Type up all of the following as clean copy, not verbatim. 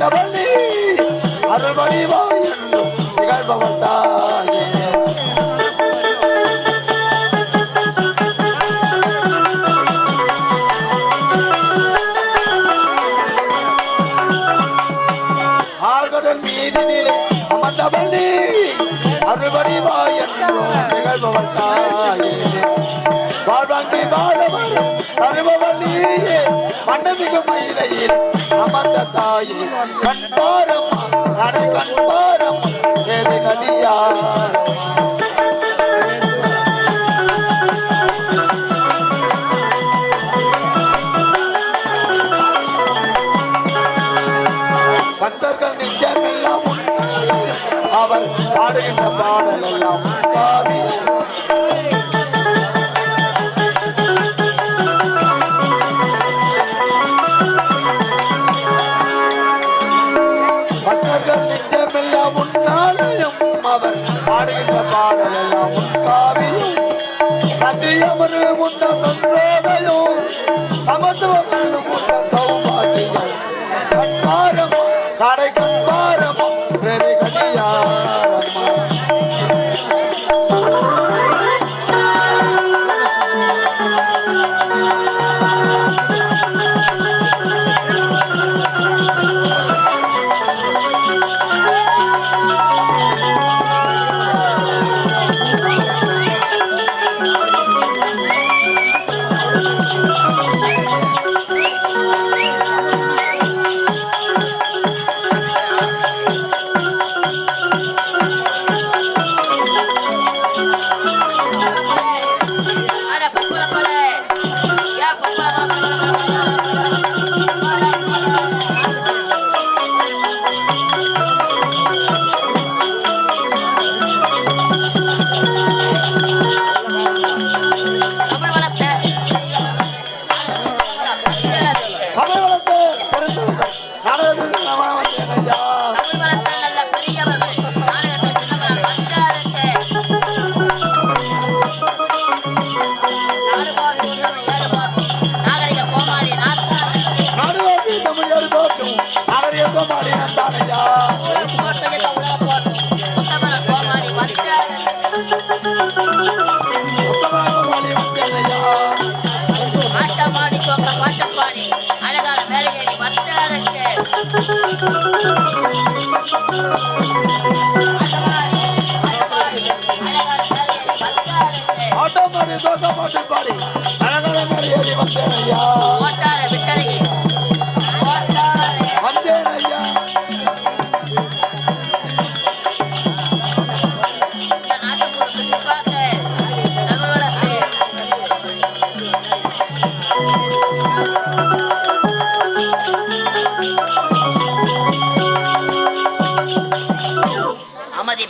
மண்டபள்ளி அருள்வடிவா என்றும் நிகழ்பவள் தாயே ஆழ்கடல் மீதினிலே மண்டபள்ளி அருள்வடிவா என்றும் நிகழ்பவள் தாயே வாழ்வாங்கி வாழவர் அருள்வடியே மண்டமிகு மயிலையில் அமர்ந்த தாயே கண்பாரம் நடை கண்பாரம் வேறு கதியார் பக்தர்கள் நெஞ்சமெல்லாம் அவள் பாடுகின்ற பாடல் எல்லாம் பக்தர்கள் நெஞ்சமெல்லாம் உன்னாலயம் அவர் பாடுகின்ற பாடல் எல்லாம் உன்காவியும் சத்தியமரு முன்ன சந்தோதயம் சமத்துவமரு முன்ன சௌபாகியம் கண்பாரமோ கடை கண்பாரமோ பெரு கதியாரம்மா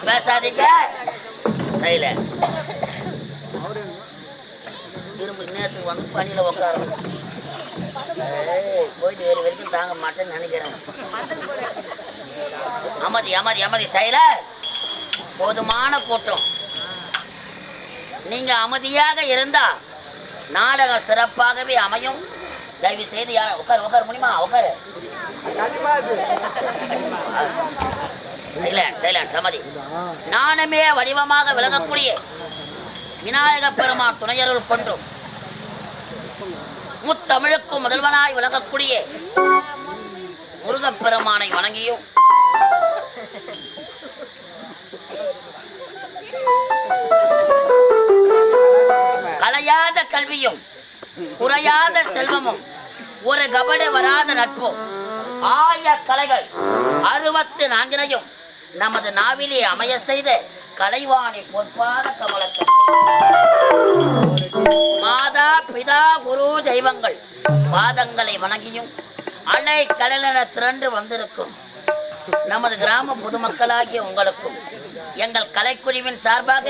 பேசாதீங்க திரும்ப நேரத்துக்கு வந்து பணியில உட்காரணும் போயிட்டு வேறு வரைக்கும் தாங்க மாட்டேன்னு நினைக்கிறேன் அமைதி அமைதி அமைதி சைல போதுமான கூட்டம் நீங்க அமைதியாக இருந்தா நாடகம் சிறப்பாகவே அமையும் தயவு செய்து உட்கார் உட்கார முடியுமா உட்காரு சமதி நானுமே வடிவமாக விளங்கக்கூடிய விநாயக பெருமான் துணையருள் கொன்றும் முத்தமிழுக்கும் முதல்வனாய் விளங்கக்கூடிய முருகப்பெருமானை வணங்கியும் கலையாத கல்வியும் குறையாத செல்வமும் ஒரு கபட வராத நட்பும் ஆய கலைகள் 64 நமது நாவிலே அமைய செய்த கலைவாணி பொற்பாத கமலத்தை மாதா பிதா குரு தெய்வங்கள் பாதங்களை வணங்கியும் அலை கடலென திரண்டு வந்திருக்கும் நமது கிராம பொதுமக்களாகிய உங்களுக்கும் எங்கள் கலைக்குழுவின் சார்பாக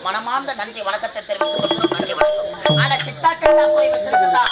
மனமார்ந்த நன்றி வணக்கத்தை தெரிவித்துக் கொள்கிறோம். நன்றி வணக்கம். ஆனா சித்தா சித்தா குழி வச்சிருக்குதா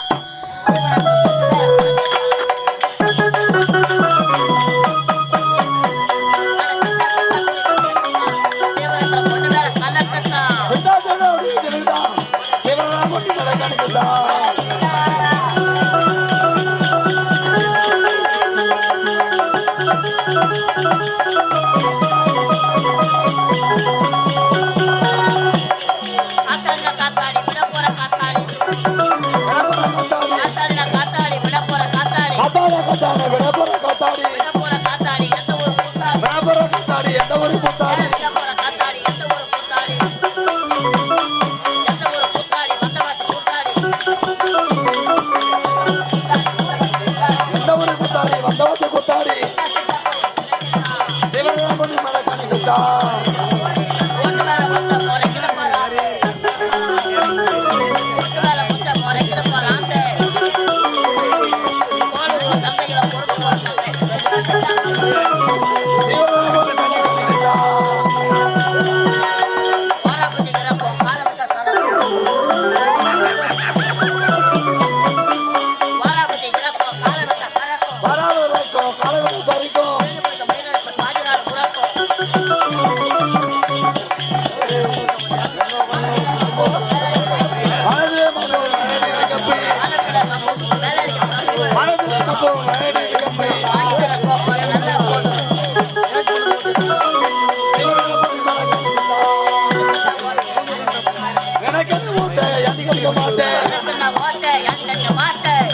எனக்கு ஊட்ட எனக்கு கடிக்க மாட்டேன் உனக்கு நான் ஓட்டை எனக்கு கடிக்க மாட்டேன்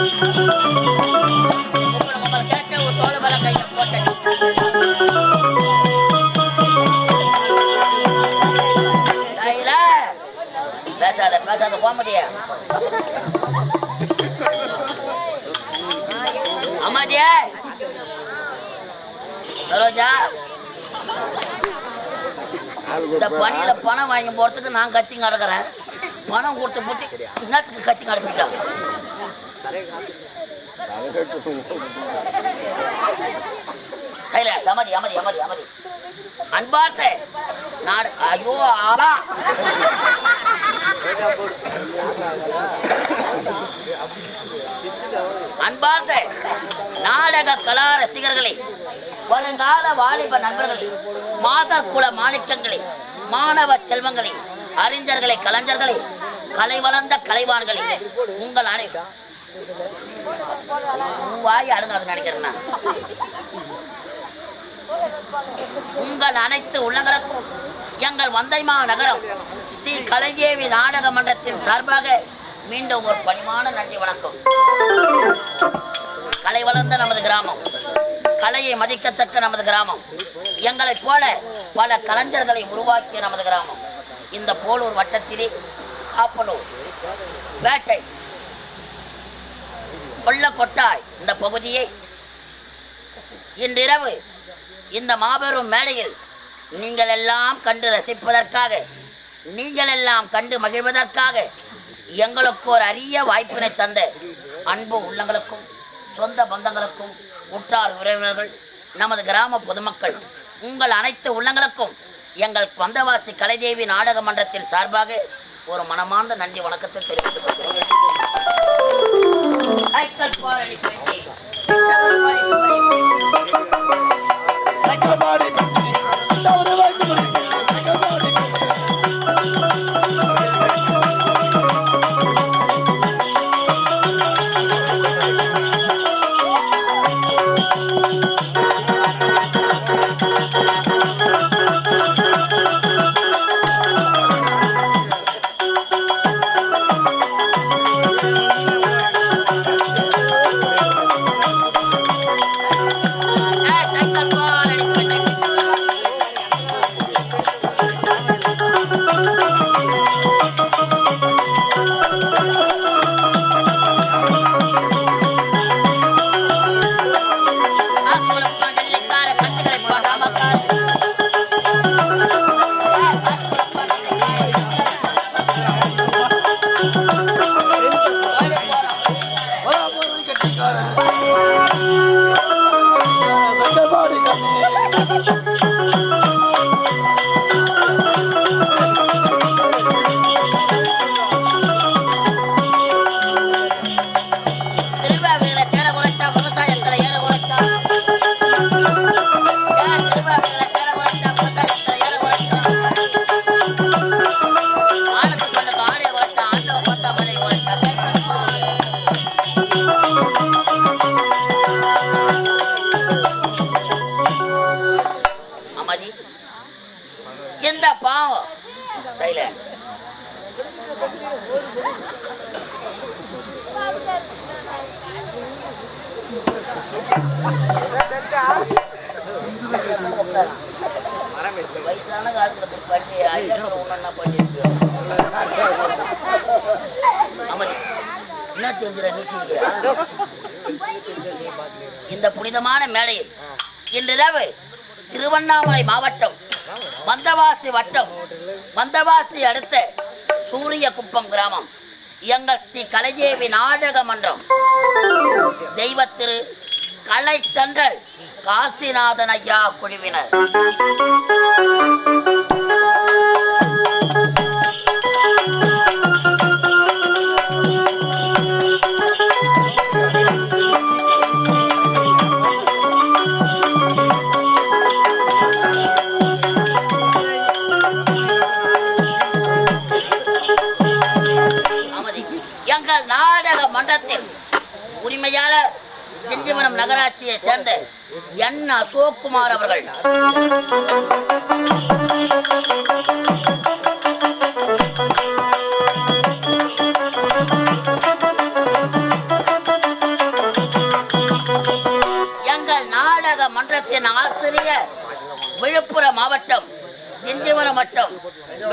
உங்களை கேட்ட ஒரு தோல் வர கையை போட்டேன் பேசாத பேசாத போக முடிய அம்மாஜியா சரோஜா இந்த பணியில பணம் வாங்கி போறதுக்கு நான் கத்திங்க அடக்குறேன் பணம் கொடுத்து போட்டு இன்னத்துக்கு கத்திங்க அடப்பிக்கலாம் சைலன்ஸ் அமதி அமதி அமதி அமதி அன்பார்த்த நாடு ஐயோ ஆளா அன்பார்ந்த நாடக கலா ரசிகர்களே வருங்கால வாலிப நண்பர்களே மாதர் குல மாணிக்கங்களே மாணவ செல்வங்களே அறிஞர்களே கலைஞர்களே கலை வளர்ந்த கலைவான்களே உங்கள் அனைவரும் வாய் அடங்காது நினைக்கிறேன் உங்கள் அனைத்து உள்ளங்களுக்கும் எங்கள் வந்தைமா நகரம் ஸ்ரீ கலைதேவி நாடக மன்றத்தின் சார்பாக மீண்டும் ஒரு பணிவான நன்றி வணக்கம். கலை வளர்ந்த நமது கிராமம், கலையை மதிக்கத்தக்க நமது கிராமம், எங்களைப் போல பல கலைஞர்களை உருவாக்கிய நமது கிராமம். இந்த போலூர் வட்டத்திலே காப்பலூர், வேட்டை, கொல்லக்கொட்டாய் இந்த பகுதியை இன்றிரவு இந்த மாபெரும் மேடையில் நீங்கள் எல்லாம் கண்டு ரசிப்பதற்காக, நீங்கள் எல்லாம் கண்டு மகிழ்வதற்காக எங்களுக்கு ஒரு அரிய வாய்ப்பினை தந்த அன்பு உள்ளங்களுக்கும் சொந்த பந்தங்களுக்கும் உற்றார் உறவினர்கள் நமது கிராம பொதுமக்கள் உங்கள் அனைத்து உள்ளங்களுக்கும் எங்கள் வந்தவாசி கலைதேவி நாடக மன்றத்தின் சார்பாக ஒரு மனமார்ந்த நன்றி வணக்கத்தை தெரிவித்துக் கொள்கிறேன். இந்த பாவம் சைலண்ட் வயசான காலத்துல பண்ணி ஒன்னா பண்ணிருக்கு என்ன தெரிஞ்சிட நீ இந்த புனிதமான மேடையில் இன்றிரவு திருவண்ணாமலை மாவட்டம் வந்தவாசி வட்டம் வந்தவாசி அடுத்த சூரியகுப்பம் கிராமம் எங்கள் ஸ்ரீ கலைதேவி நாடக மன்றம் தெய்வத்திரு கலை தன்றல் காசிநாதன் ஐயா குழுவினர் எங்கள் நாடக மன்றத்தில் உரிமையாளர் திண்டிவனம் நகராட்சியை சேர்ந்த என் அசோக்குமார் அவர்கள்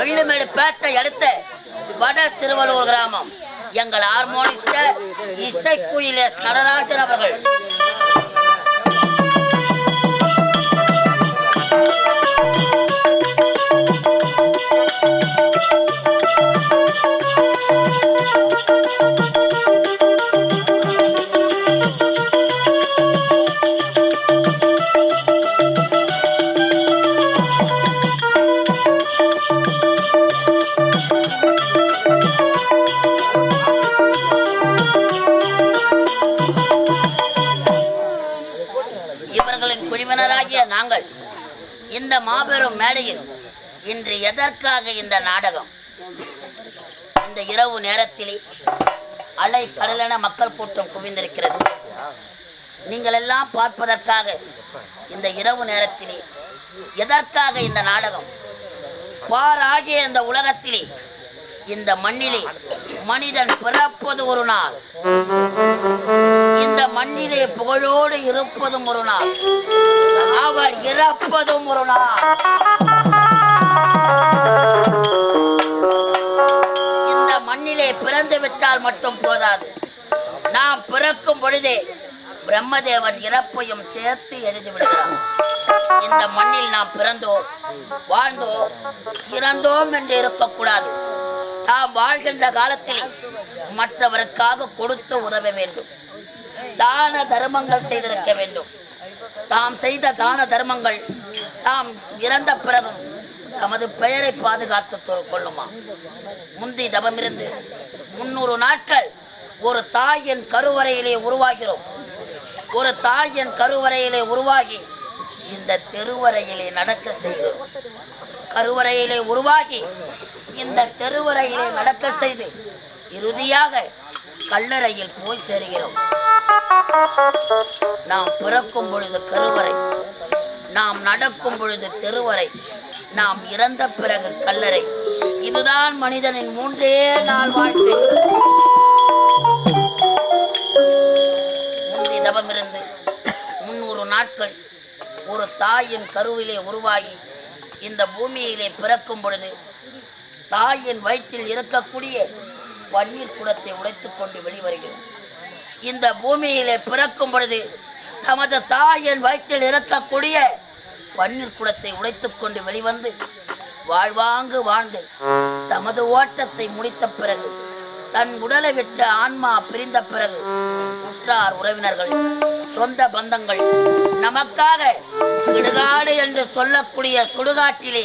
கொள்ளுமேடு பேட்டை அடுத்த வட சிறுவலூர் கிராமம். எங்கள் ஹார்மோனிஸ்டர் இசைக்குயில் எஸ். நடராஜன் அவர்கள். நாங்கள் இந்த மாபெரும் மேடையில் இன்று எதற்காக இந்த நாடகம்? இந்த இரவு நேரத்திலே அலை கடலென மக்கள் கூட்டம் குவிந்திருக்கிறது. நீங்கள் எல்லாம் பார்ப்பதற்காக இந்த இரவு நேரத்திலே எதற்காக இந்த நாடகம்? பாராகிய இந்த உலகத்திலே இந்த மண்ணிலே மனிதன் பிறப்பது ஒரு நாள், இந்த மண்ணிலே புகழோடு இருப்பதும் ஒரு நாள், அவர் இறப்பதும் ஒரு நாள். இந்த மண்ணிலே பிறந்து விட்டால் மட்டும் போதாது, நாம் பிறக்கும் பொழுதே பிரம்மதேவன் இறப்பையும் சேர்த்து எழுதிவிடுகிறார். இந்த மண்ணில் நாம் பிறந்தோம், வாழ்ந்தோம், இறந்தோம் என்று இருக்கக்கூடாது. தாம் வாழ்கின்ற காலத்தில் மற்றவருக்காக கொடுத்து உதவ வேண்டும், தான தர்மங்கள் செய்திருக்க வேண்டும். தாம் செய்த தான தர்மங்கள் தாம் இறந்த பிறகும் தமது பெயரை பாதுகாத்து கொள்ளுமா? முந்தி தவமிருந்து 300 நாட்கள் ஒரு தாயின் கருவறையிலே உருவாகிறோம். ஒரு தாயின் கருவறையிலே உருவாகி இந்த தெருவரையிலே நடக்க செய்கிறோம். கருவறையிலே உருவாகி இந்த தெருவரையிலே நடக்க செய்து இறுதியாக கல்லறையில் போய் சேருகிறோம். நாம் பிறக்கும் பொழுது கருவறை, நாம் நடக்கும் பொழுது தெருவறை, நாம் இறந்த பிறகு கல்லறை. இதுதான் மனிதனின் 3 நாள் வாழ்க்கை. முந்தி தவமிருந்து 300 நாட்கள் ஒரு தாயின் கருவிலே உருவாகி இந்த பூமியிலே பிறக்கும் பொழுது தாயின் வயிற்றில் இருக்கக்கூடிய பன்னீர் குடத்தை உடைத்துக் கொண்டு வெளிவருகிறோம். இந்த பூமியிலே பிறக்கும் பொழுது தமது தாயின் வயிற்றில் இருக்கக்கூடிய பன்னீர் குடத்தை உடைத்துக் கொண்டு வெளிவந்து வாழ்வாங்கு வாழ்ந்து தமது ஓட்டத்தை முடித்த பிறகு தன் உடலை விட்டு ஆன்மா பிரிந்த பிறகு உற்றார் உறவினர்கள் சொந்த பந்தங்கள் நமக்காக இடுகாடு என்று சொல்லக்கூடிய சுடுகாட்டிலே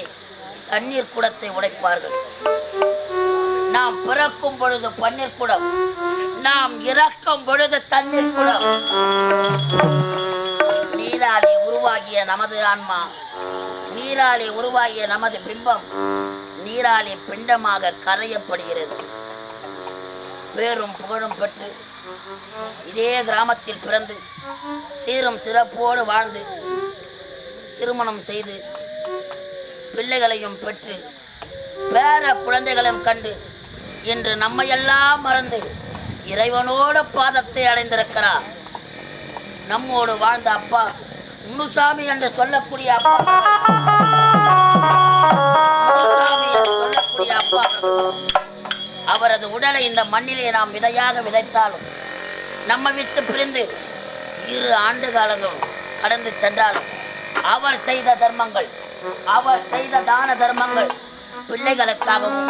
தண்ணீர் குடத்தை உடைப்பார்கள். நாம் பிறக்கும் பொழுது பன்னீர் குடம், நாம் இறக்கும் பொழுது தண்ணீர் குடம். நீராலே உருவாகிய நமது ஆன்மா, நீராலே உருவாகிய நமது பிம்பம் நீராலே பிண்டமாக கரையப்படுகிறது. பேரும் புகழும் பெற்று இதே கிராமத்தில் பிறந்து சீரும் சிறப்போடு வாழ்ந்து திருமணம் செய்து பிள்ளைகளையும் பெற்று பேர குழந்தைகளையும் கண்டு இன்று நம்மையெல்லாம் மறந்து இறைவனோட பாதத்தை அடைந்திருக்கிறார். நம்மோடு வாழ்ந்த அப்பா முனுசாமி என்று சொல்லக்கூடிய அப்பா, முனுசாமி என்று சொல்லக்கூடிய அப்பா, அவரது உடலை இந்த மண்ணிலே நாம் விதையாக விதைத்தாலும் நம்ம விட்டு பிரிந்து 2 ஆண்டு காலங்களும் கடந்து சென்றாலும் அவர் செய்த தர்மங்கள், அவர் செய்த தான தர்மங்கள் பிள்ளைகளுக்காகவும்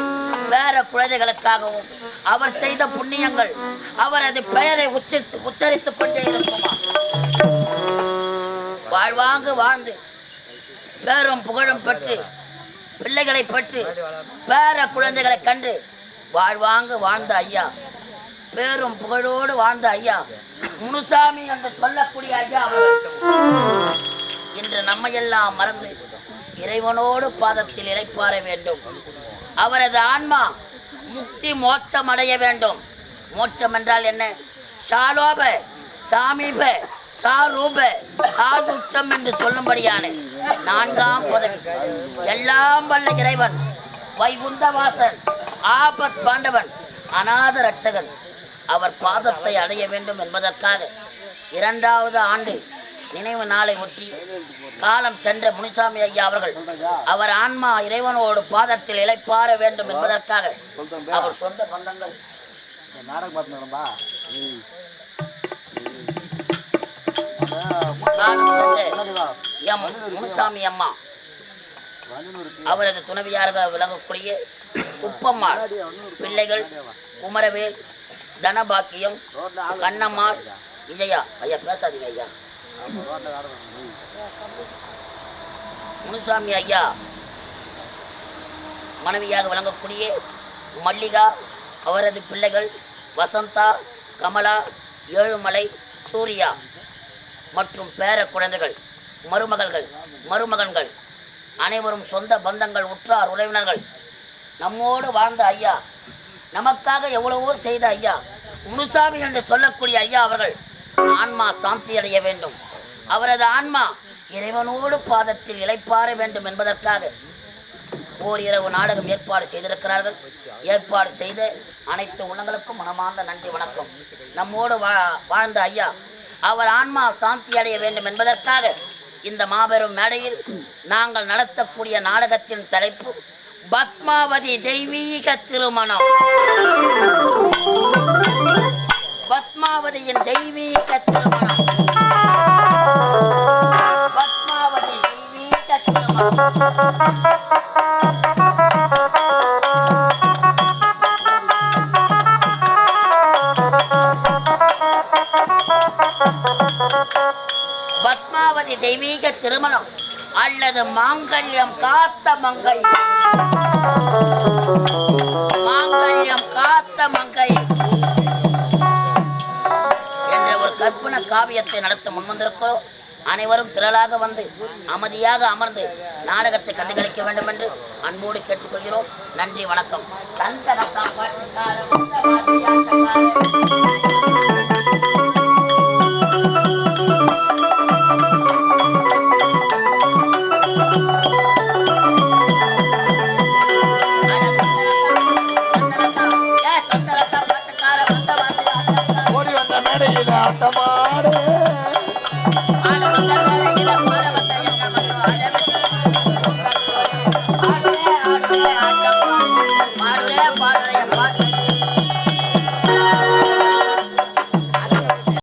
பேர குழந்தைகளுக்காகவும் அவர் செய்த புண்ணியங்கள் அவரது பெயரை உச்சரித்துக் கொண்டே இருக்குமா? வாழ்வாங்கு வாழ்ந்து பேரும் புகழும் பெற்று பிள்ளைகளை பெற்று பேர குழந்தைகளை கண்டு வாழ்வாங்கு வாழ்ந்த ஐயா, பேரும் புகழோடு வாழ்ந்த ஐயா முனுசாமி என்று சொல்லக்கூடிய ஐயா இன்று நம்மையெல்லாம் மறந்து இறைவனோடு பாதத்தில் இளைப்பாற வேண்டும். அவரது ஆன்மா முக்தி மோட்சம் அடைய வேண்டும். மோட்சம் என்றால் என்ன? சாலோப சாமீப சாரூப சாதுச்சம் என்று சொல்லும்படியான 4ஆம் பதவி. எல்லாம் வல்ல இறைவன், வைகுந்தவாசன், ஆபத் பாண்டவன், அநாத ரட்சகன் அவர் பாதத்தை அடைய வேண்டும் என்பதற்காக 2வது ஆண்டு நினைவு நாளை ஒட்டி காலம் சென்ற முனிசாமி ஐயா அவர்கள் அவர் ஆன்மா இறைவனோடு பாதத்தில் இளைப்பாற வேண்டும் என்பதற்காக அவர் சொந்த பந்தங்கள் காலம் சென்ற எம் முனிசாமி அம்மா அவரது துணைவியாராக விளங்கக்கூடிய குப்பம்மாள் பிள்ளைகள் குமரவேல் தனபாக்கியம் கண்ணம்மாள் விஜயா ஐயா பேசாதீங்க ஐயா முனுசாமி ஐயா மனைவியாக விளங்கக்கூடிய மல்லிகா அவரது பிள்ளைகள் வசந்தா கமலா ஏழுமலை சூர்யா மற்றும் பேர குழந்தைகள் மருமகன்கள் அனைவரும் சொந்த பந்தங்கள் உற்றார் உறவினர்கள் நம்மோடு வாழ்ந்த ஐயா நமக்காக எவ்வளவோ செய்த ஐயா முனுசாமி என்று சொல்லக்கூடிய ஐயா அவர்கள் ஆன்மா சாந்தி அடைய வேண்டும் அவரது ஆன்மா இறைவனோடு பாதத்தில் இளைப்பாற வேண்டும் என்பதற்காக ஓர் இரவு நாடகம் ஏற்பாடு செய்திருக்கிறார்கள். ஏற்பாடு செய்த அனைத்து உள்ளங்களுக்கும் மனமார்ந்த நன்றி வணக்கம். நம்மோடு வாழ்ந்த ஐயா அவர் ஆன்மா சாந்தி அடைய வேண்டும் என்பதற்காக இந்த மாபெரும் மேடையில் நாங்கள் நடத்தக்கூடிய நாடகத்தின் தலைப்பு பத்மாவதி தெய்வீக திருமணம். பத்மாவதியின் தெய்வீக திருமணம். பத்மாவதி தெய்வீக திருமணம். பத்மாவதி தெய்வீக திருமணம் அல்லது மாங்கல்யம் காத்த மங்கை. மாங்கல்யம் காத்த மங்கை என்ற ஒரு கற்பனை காவியத்தை நடத்த முன்வந்திருக்கிறோம். அனைவரும் திரளாக வந்து அமைதியாக அமர்ந்து நாடகத்தை கண்டுகளிக்க வேண்டும் என்று அன்போடு கேட்டுக்கொள்கிறோம். நன்றி வணக்கம். ஓடி வந்த மேடையில் ஆட்டமாடு பாடுவே